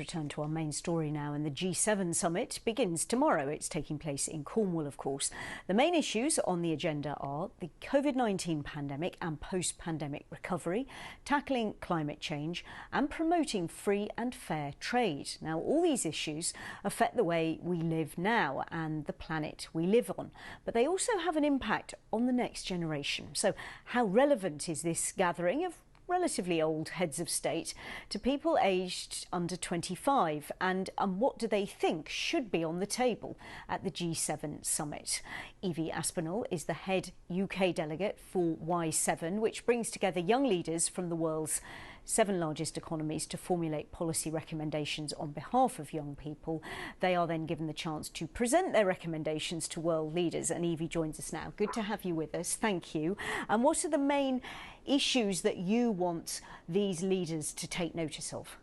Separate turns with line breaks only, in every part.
Return to our main story now, and the G7 summit begins tomorrow. It's taking place in Cornwall, of course. The main issues on the agenda are the COVID-19 pandemic and post-pandemic recovery, tackling climate change and promoting free and fair trade. Now, all these issues affect the way we live now and the planet we live on, but they also have an impact on the next generation. So how relevant is this gathering of relatively old heads of state to people aged under 25, and what do they think should be on the table at the G7 summit? Evie Aspinall is the head UK delegate for Y7, which brings together young leaders from the world's 7 largest economies to formulate policy recommendations on behalf of young people. They are then given the chance to present their recommendations to world leaders, and Evie joins us now. Good to have you with us. Thank you. And what are the main issues that you want these leaders to take notice of?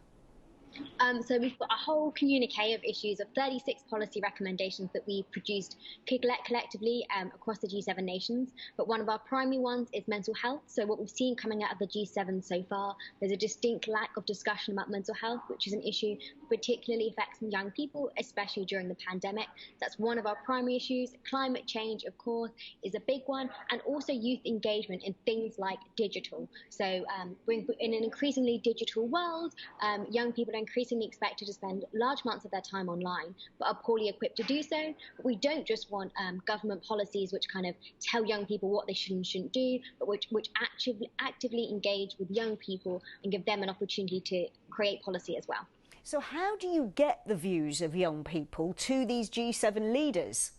So we've got a whole communique of issues of 36 policy recommendations that we produced collectively across the G7 nations. But one of our primary ones is mental health. So what we've seen coming out of the G7 so far, there's a distinct lack of discussion about mental health, which is an issue particularly affecting young people, especially during the pandemic. That's one of our primary issues. Climate change, of course, is a big one, and also youth engagement in things like digital. So in an increasingly digital world, young people are increasingly expected to spend large amounts of their time online, but are poorly equipped to do so. But we don't just want government policies which kind of tell young people what they should and shouldn't do, but which actively engage with young people and give them an opportunity to create policy as well.
So how do you get the views of young people to these G7 leaders?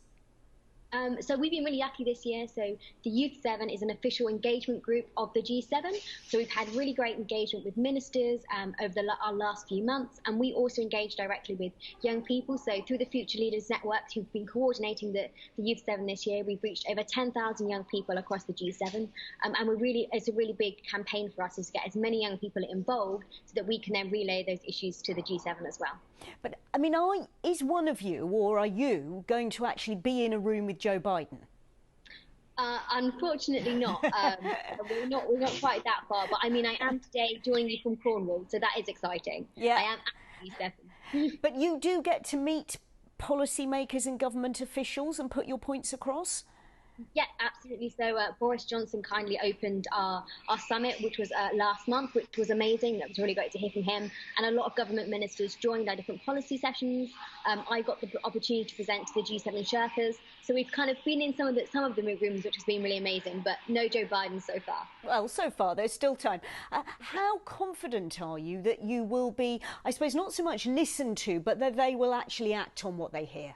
So we've been really lucky this year. So the Youth 7 is an official engagement group of the G7. So we've had really great engagement with ministers over our last few months. And we also engage directly with young people. So through the Future Leaders Networks who've been coordinating the Youth 7 this year, we've reached over 10,000 young people across the G7. And it's a really big campaign for us is to get as many young people involved so that we can then relay those issues to the G7 as well.
But, I mean, is one of you, or are you, going to actually be in a room with Joe Biden?
Unfortunately not. We're not quite that far. But, I mean, I am today joining you from Cornwall, so that is exciting.
Yeah.
I am actually Stefan.
But you do get to meet policymakers and government officials and put your points across?
Yeah, absolutely. So Boris Johnson kindly opened our summit, which was last month, which was amazing. That was really great to hear from him. And a lot of government ministers joined our different policy sessions. I got the opportunity to present to the G7 Sherpas. So we've kind of been in some of the rooms, which has been really amazing, but no Joe Biden so far.
Well, so far, there's still time. How confident are you that you will be, I suppose, not so much listened to, but that they will actually act on what they hear?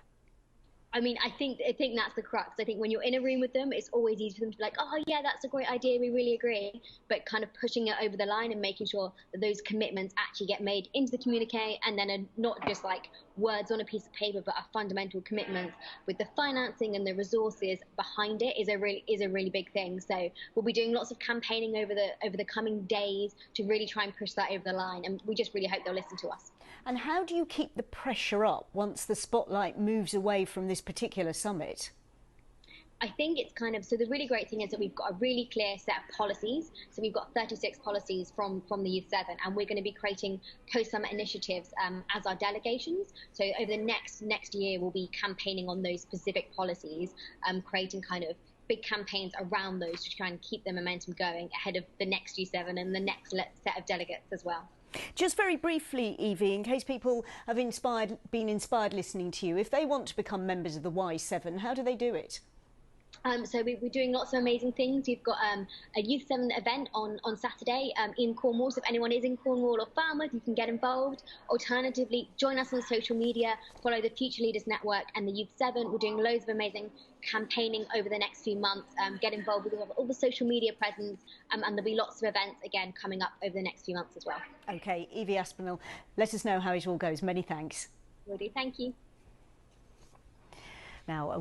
I mean, I think that's the crux. I think when you're in a room with them, it's always easy for them to be like, oh, yeah, that's a great idea. We really agree. But kind of pushing it over the line and making sure that those commitments actually get made into the communique, and then are not just like words on a piece of paper, but are fundamental commitments with the financing and the resources behind it is a really big thing. So we'll be doing lots of campaigning over the coming days to really try and push that over the line. And we just really hope they'll listen to us.
And how do you keep the pressure up once the spotlight moves away from this particular summit?
I think it's kind of, so the really great thing is that we've got a really clear set of policies. So we've got 36 policies from the Youth 7, and we're going to be creating post-summit initiatives as our delegations. So over the next year, we'll be campaigning on those specific policies, creating kind of big campaigns around those to try and keep the momentum going ahead of the next G7 and the next set of delegates as well.
Just very briefly, Evie, in case people have been inspired listening to you, if they want to become members of the Y7, how do they do it?
So we're doing lots of amazing things. We've got a Youth 7 event on Saturday in Cornwall. So if anyone is in Cornwall or Falmouth, you can get involved. Alternatively, join us on social media, follow the Future Leaders Network and the Youth 7. We're doing loads of amazing campaigning over the next few months. Get involved with all the social media presence, and there'll be lots of events, again, coming up over the next few months as well.
OK, Evie Aspinall, let us know how it all goes. Many thanks.
Will do. Thank you.
Now,